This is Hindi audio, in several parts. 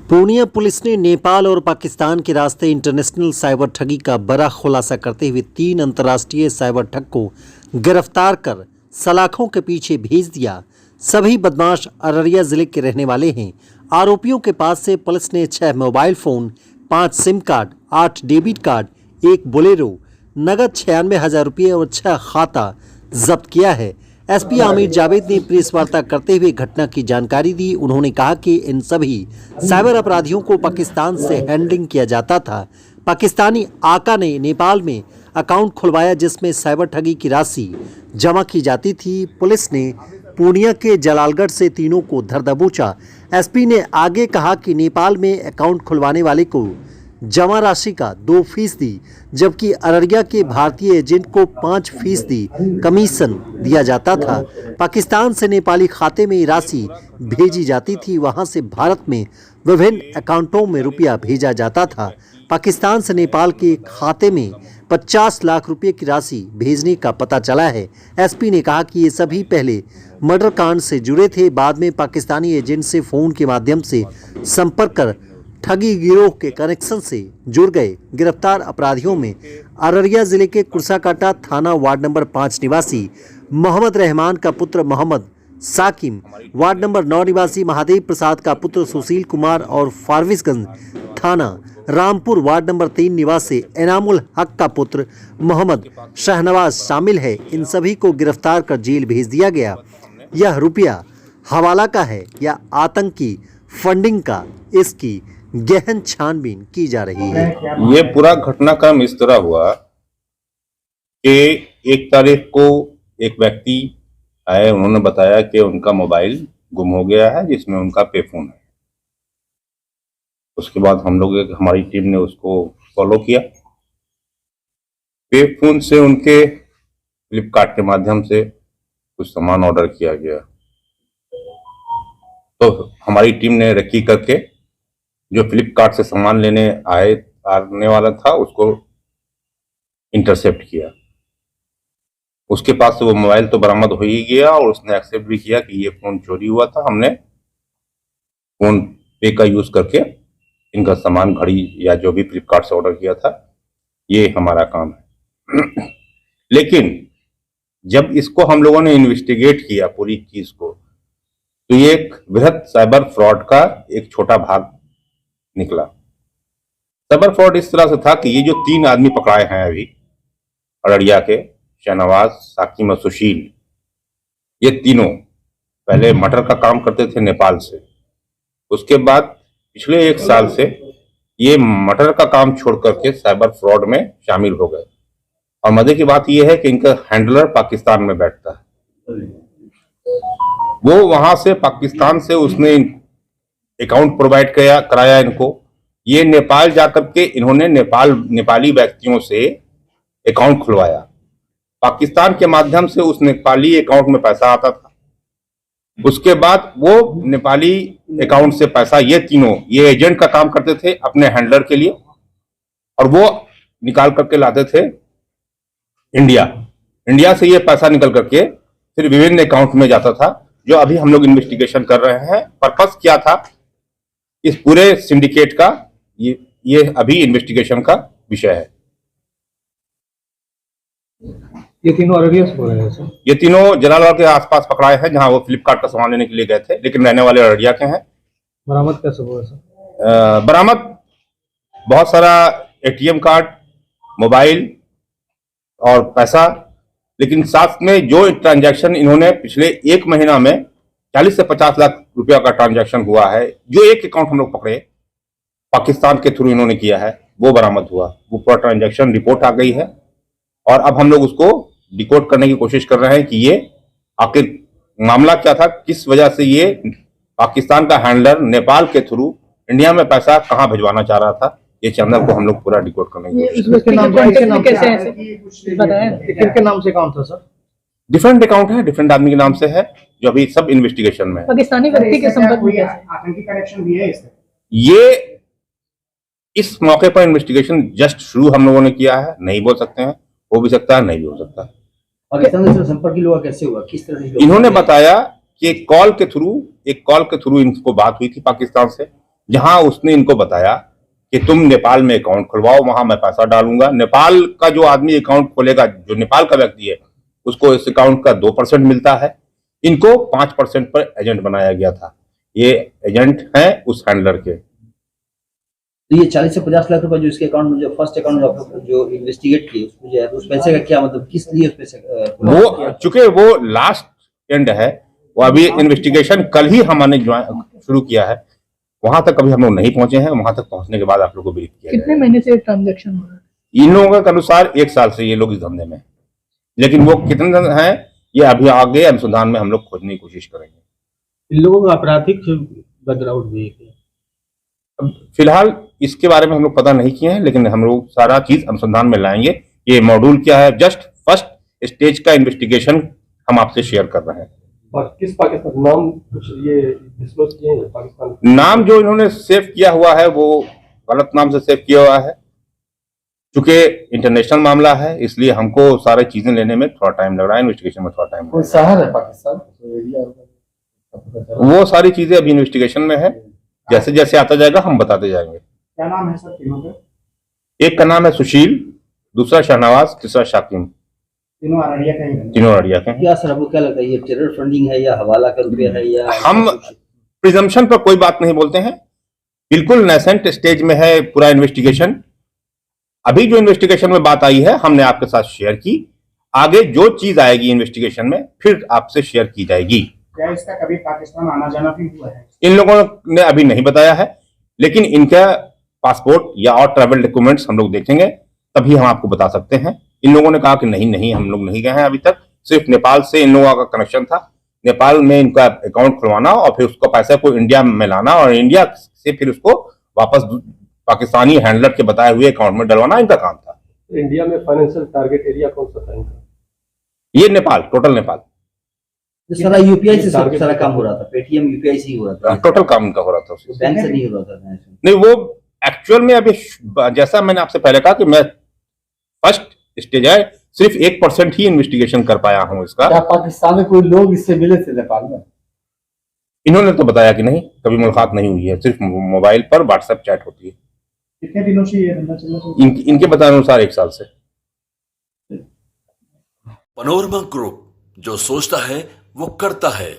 पूर्णिया पुलिस ने नेपाल और पाकिस्तान के रास्ते इंटरनेशनल साइबर ठगी का बड़ा खुलासा करते हुए 3 अंतर्राष्ट्रीय साइबर ठग को गिरफ्तार कर सलाखों के पीछे भेज दिया। सभी बदमाश अररिया जिले के रहने वाले हैं। आरोपियों के पास से पुलिस ने 6 mobile phone, 5 SIM card, 8 debit card, 1 Bolero, नगद 96,000 रुपये और 6 खाता जब्त किया है। एसपी आमिर जावेद ने प्रेस वार्ता करते हुए घटना की जानकारी दी। उन्होंने कहा कि इन सभी साइबर अपराधियों को पाकिस्तान से हैंडलिंग किया जाता था। पाकिस्तानी आका ने नेपाल में अकाउंट खुलवाया जिसमें साइबर ठगी की राशि जमा की जाती थी। पुलिस ने पूर्णिया के जलालगढ़ से तीनों को धर दबोचा। एसपी ने आगे कहा कि नेपाल में अकाउंट खुलवाने वाले को जमा राशि का 2% जबकि अररिया के भारतीय एजेंट को 5% कमीशन दिया जाता था। पाकिस्तान से नेपाली खाते में राशि भेजी जाती थी, वहां से भारत में विभिन्न अकाउंटों में रुपया भेजा जाता था। पाकिस्तान से नेपाल के खाते में 50 लाख रुपए की राशि भेजने का पता चला है। एसपी ने कहा कि ये सभी पहले मर्डर कांड से जुड़े थे, बाद में पाकिस्तानी एजेंट से फोन के माध्यम से संपर्क कर ठगी गिरोह के कनेक्शन से जुड़ गए। गिरफ्तार अपराधियों में अररिया जिले के कुर्साकाटा थाना वार्ड नंबर 5 निवासी मोहम्मद रहमान का पुत्र मोहम्मद साकिम, वार्ड नंबर 9 निवासी महादेव प्रसाद का पुत्र सुशील कुमार और फारबिसगंज थाना रामपुर वार्ड नंबर 3 निवासी एनामुल हक का पुत्र मोहम्मद शहनवाज शामिल है। इन सभी को गिरफ्तार कर जेल भेज दिया गया। यह रुपया हवाला का है या आतंकी फंडिंग का, इसकी गहन छानबीन की जा रही है। ये पूरा घटनाक्रम इस तरह हुआ कि 1 तारीख को एक व्यक्ति आए, उन्होंने बताया कि उनका मोबाइल गुम हो गया है जिसमें उनका पे फोन है। उसके बाद हमारी टीम ने उसको फॉलो किया। पे फोन से उनके फ्लिपकार्ट के माध्यम से कुछ सामान ऑर्डर किया गया, तो हमारी टीम ने रेकी करके जो फ्लिपकार्ट से सामान आने वाला था उसको इंटरसेप्ट किया। उसके पास से वो मोबाइल तो बरामद हो ही गया और उसने एक्सेप्ट भी किया कि ये फोन चोरी हुआ था, हमने फोन पे का यूज करके इनका सामान, घड़ी या जो भी फ्लिपकार्ट से ऑर्डर किया था, ये हमारा काम है। लेकिन जब इसको हम लोगों ने इन्वेस्टिगेट किया पूरी चीज को, तो ये एक बृहद साइबर फ्रॉड का एक छोटा भाग निकला। साइबर फ्रॉड इस तरह से था कि ये जो 3 आदमी पकड़ाए हैं अभी अररिया के, शहनवाज, साकिम और सुशील, ये तीनों पहले मटर का काम करते थे नेपाल से। उसके बाद पिछले 1 साल से ये मटर का काम छोड़ करके साइबर फ्रॉड में शामिल हो गए। और मजे की बात यह है कि इनका हैंडलर पाकिस्तान में बैठता है। वो वहां से पाकिस्तान से उसने अकाउंट प्रोवाइड कराया इनको। ये नेपाल जाकर के इन्होंने नेपाली व्यक्तियों से अकाउंट खुलवाया। पाकिस्तान के माध्यम से उस नेपाली अकाउंट में पैसा आता था। उसके बाद वो नेपाली अकाउंट से पैसा, ये तीनों ये एजेंट का काम करते थे अपने हैंडलर के लिए, और वो निकाल करके लाते थे इंडिया से ये पैसा निकल करके फिर विभिन्न अकाउंट में जाता था, जो अभी हम लोग इन्वेस्टिगेशन कर रहे हैं। पर्पस क्या था इस पूरे सिंडिकेट का, ये अभी इन्वेस्टिगेशन का विषय है। ये तीनों अररिया से हो रहे हैं सर? ये तीनों जलालगढ़ के आसपास पकड़ाए हैं, जहां वो फ्लिपकार्ट का सामान लेने के लिए गए थे, लेकिन रहने वाले अररिया के हैं। बरामद कैसे हुआ सर? बरामद बहुत सारा ATM कार्ड, मोबाइल और पैसा, लेकिन साथ में जो ट्रांजैक्शन इन्होंने पिछले 1 महीना में 40 से 50 लाख रुपया का ट्रांजैक्शन हुआ है, जो एक अकाउंट हम लोग पकड़े पाकिस्तान के थ्रू इन्होंने किया है, वो बरामद हुआ। वो पूरा ट्रांजैक्शन रिपोर्ट आ गई है और अब हम लोग उसको डिकोड करने की कोशिश कर रहे हैं कि ये आखिर मामला क्या था, किस वजह से ये पाकिस्तान का हैंडलर नेपाल के थ्रू इंडिया में पैसा कहाँ भिजवाना चाह रहा था। ये चैनल को हम लोग पूरा डिकोड करने की कोशिश। किसके नाम से अकाउंट था सर? डिफरेंट अकाउंट है, डिफरेंट आदमी के नाम से है, जो अभी सब इन्वेस्टिगेशन में है। पाकिस्तानी व्यक्ति के संपर्क में आतंकी कनेक्शन भी है इससे? ये इस मौके पर इन्वेस्टिगेशन जस्ट शुरू हम लोगों ने किया है, नहीं बोल सकते हैं, हो भी सकता है, नहीं भी हो सकता है। पाकिस्तान से संपर्क हुआ कैसे हुआ, किस तरह से? इन्होंने बताया कि एक कॉल के थ्रू इनको बात हुई थी पाकिस्तान से, जहां उसने इनको बताया कि तुम नेपाल में अकाउंट खुलवाओ, वहां मैं पैसा डालूंगा। नेपाल का जो आदमी अकाउंट खोलेगा, जो नेपाल का व्यक्ति है, उसको इस अकाउंट का 2% मिलता है। इनको 5% पर एजेंट बनाया गया था। ये एजेंट हैं उस हैंडलर के। तो ये 40 से 50 लाख रुपए जो इसके अकाउंट में, जो फर्स्ट अकाउंट में आप लोग जो इन्वेस्टिगेट किए, उसमें जो है उस पैसे का क्या मतलब, किस लिए उस पैसे वो चूंकि वो लास्ट एंड है, वो अभी इन्वेस्टिगेशन कल ही हमने शुरू किया है, वहां तक अभी हम लोग नहीं पहुंचे हैं। वहां तक पहुंचने के बाद आप लोग को ब्रीफ किया कितने महीने से ट्रांजैक्शन हो रहा है? इन लोगों के अनुसार 1 साल से ये लोग इस धंधे में, लेकिन वो कितने हैं ये अभी आगे अनुसंधान में हम लोग खोजने की कोशिश करेंगे। इन लोगों का आपराधिक बैकग्राउंड भी है? अब फिलहाल इसके बारे में हम लोग पता नहीं किए हैं, लेकिन हम लोग सारा चीज अनुसंधान में लाएंगे। ये मॉड्यूल क्या है, जस्ट फर्स्ट स्टेज का इन्वेस्टिगेशन हम आपसे शेयर कर रहे हैं। किस पाकिस्तान नाम कुछ ये डिस्क्लोज किए हैं? पाकिस्तान नाम जो इन्होंने सेव किया हुआ है वो गलत नाम से सेव किया हुआ है। चूंकि इंटरनेशनल मामला है, इसलिए हमको सारी चीजें लेने में थोड़ा टाइम लग रहा है, इन्वेस्टिगेशन में थोड़ा टाइम। कोई शहर है पाकिस्तान एरिया? वो सारी चीजें अभी इन्वेस्टिगेशन में है, जैसे जैसे आता जाएगा हम बताते जाएंगे। क्या नाम है सर तीनों के? एक का नाम है सुशील, दूसरा शाहनवाज, तीसरा शाकिम। तीनों अररिया का ही है। तीनों अररिया के हैं। क्या सर, आपको क्या लगता है, ये टेरर फंडिंग है या हवाला का रुपया है या हम प्रिजम्पशन पर कोई बात नहीं बोलते हैं, बिल्कुल नेसेंट स्टेज में है पूरा इन्वेस्टिगेशन। अभी जो इन्वेस्टिगेशन में बात आई है हमने आपके साथ शेयर की, आगे जो चीज आएगी इन्वेस्टिगेशन में फिर आपसे शेयर की जाएगी। क्या इसका कभी पाकिस्तान आना जाना भी हुआ है? इन लोगों ने अभी नहीं बताया है, लेकिन इनका पासपोर्ट या और ट्रैवल डॉक्यूमेंट्स हम लोग देखेंगे तभी हम आपको बता सकते हैं। इन लोगों ने कहा कि नहीं हम लोग नहीं गए हैं अभी तक, सिर्फ नेपाल से इन लोगों का कनेक्शन था, नेपाल में इनका अकाउंट खुलवाना और फिर उसको पैसे को इंडिया में लाना और इंडिया से फिर उसको वापस पाकिस्तानी हैंडलर के बताए हुए अकाउंट में डलवाना इनका काम था। इंडिया में फाइनेंशियल टारगेट एरिया कौन सा था इनका? ये नेपाल, टोटल नेपाल। सारा यूपीआई से सब सारा काम हो रहा था, पेटीएम यूपीआई से ही हो रहा था, टोटल काम इनका हो रहा था उससे। बैंक से नहीं हो रहा था। नहीं, वो एक्चुअल में अभी जैसा मैंने आपसे पहले कहा कि मैं फर्स्ट स्टेज है, सिर्फ 1% ही इन्वेस्टिगेशन कर पाया हूं इसका। क्या पाकिस्तान में कोई लोग इससे मिले थे नेपाल में? इन्होंने तो बताया कि नहीं, कभी मुलाकात नहीं हुई है, सिर्फ मोबाइल पर व्हाट्सएप चैट होती है। कितने दिनों से ये धंधा चल रहा है? इनके बताने अनुसार 1 साल से। पनोरमा ग्रुप, जो सोचता है वो करता है।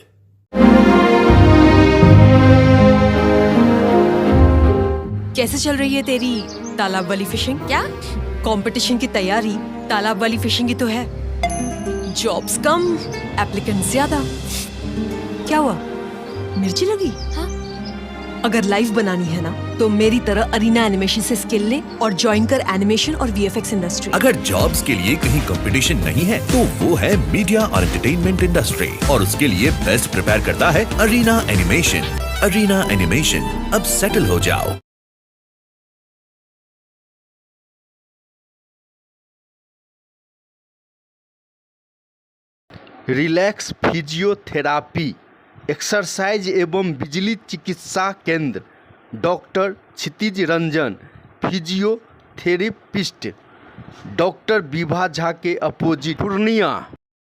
कैसे चल रही है तेरी तालाब वाली फिशिंग? क्या कंपटीशन की तैयारी तालाब वाली फिशिंग की तो है। जॉब्स कम, एप्लीकेंट ज्यादा। क्या हुआ, मिर्ची लगी? हाँ? अगर लाइव बनानी है ना तो मेरी तरह अरीना एनिमेशन से स्किल ले और ज्वाइन कर एनिमेशन और वीएफएक्स इंडस्ट्री। अगर जॉब्स के लिए कहीं कंपटीशन नहीं है तो वो है मीडिया और एंटरटेनमेंट इंडस्ट्री, और उसके लिए बेस्ट प्रिपेयर करता है अरीना एनिमेशन। अरीना एनिमेशन, अब सेटल हो जाओ। रिलैक्स फिजियोथेरापी एक्सरसाइज एवं बिजली चिकित्सा केंद्र, डॉक्टर क्षितिज रंजन, फिजियोथेरेपिस्ट, डॉक्टर विभा झा के अपोजिट, पूर्णिया।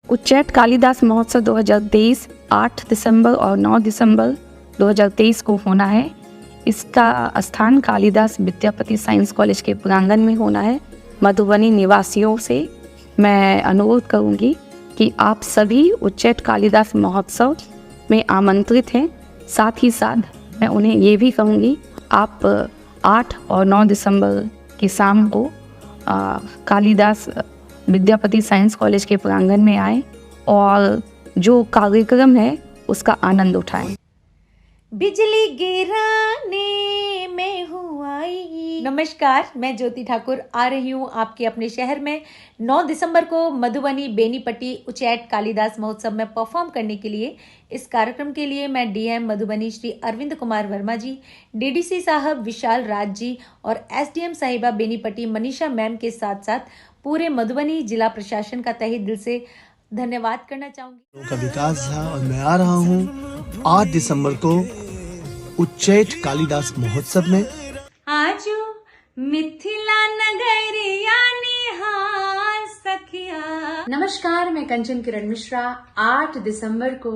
उच्चैठ कालिदास महोत्सव 2023 8 दिसंबर और 9 दिसंबर 2023 को होना है। इसका स्थान कालिदास विद्यापति साइंस कॉलेज के प्रांगण में होना है। मधुबनी निवासियों से मैं अनुरोध करूंगी कि आप सभी उच्चैठ कालिदास महोत्सव में आमंत्रित हैं। साथ ही साथ मैं उन्हें ये भी कहूँगी, आप 8 और 9 दिसंबर की शाम को कालिदास विद्यापति साइंस कॉलेज के प्रांगण में आएँ और जो कार्यक्रम है उसका आनंद उठाएं। बिजली गिराने में हूँ आई। नमस्कार, मैं ज्योति ठाकुर आ रही हूँ आपके अपने शहर में 9 दिसंबर को मधुबनी बेनीपट्टी उच्चैठ कालिदास महोत्सव में परफॉर्म करने के लिए। इस कार्यक्रम के लिए मैं डीएम मधुबनी श्री अरविंद कुमार वर्मा जी, डीडीसी साहब विशाल राज जी और एसडीएम साहिबा बेनीपट्टी मनीषा मैम के साथ साथ पूरे मधुबनी जिला प्रशासन का तहे दिल से धन्यवाद करना चाहूंगी। का विकास झा और मैं आ रहा हूँ 8 दिसंबर को उच्चैठ कालिदास महोत्सव में। आजू मिथिला नगरिया निहाल सखिया। नमस्कार, मैं कंचन किरण मिश्रा 8 दिसंबर को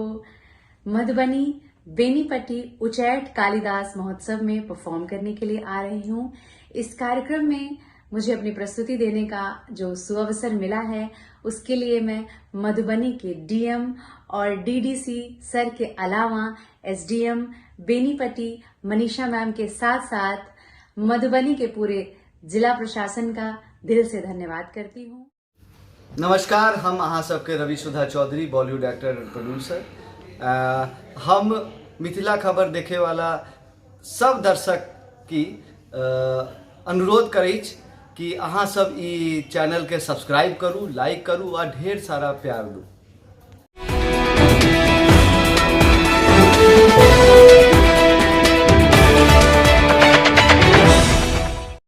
मधुबनी बेनीपट्टी उचैठ कालिदास महोत्सव में परफॉर्म करने के लिए आ रही हूँ। इस कार्यक्रम में मुझे अपनी प्रस्तुति देने का जो सुअवसर मिला है, उसके लिए मैं मधुबनी के डीएम और डीडीसी सर के अलावा एसडीएम बेनीपट्टी मनीषा मैम के साथ साथ मधुबनी के पूरे जिला प्रशासन का दिल से धन्यवाद करती हूँ। नमस्कार, हम अहाँ सबके Ravi Sudha Chaudhary, Bollywood actor and producer. हम मिथिला खबर देखे वाला सब दर्शक की अनुरोध करैछ कि अहाँ सब ई चैनल के सब्सक्राइब करू, लाइक करू और ढेर सारा प्यार दू।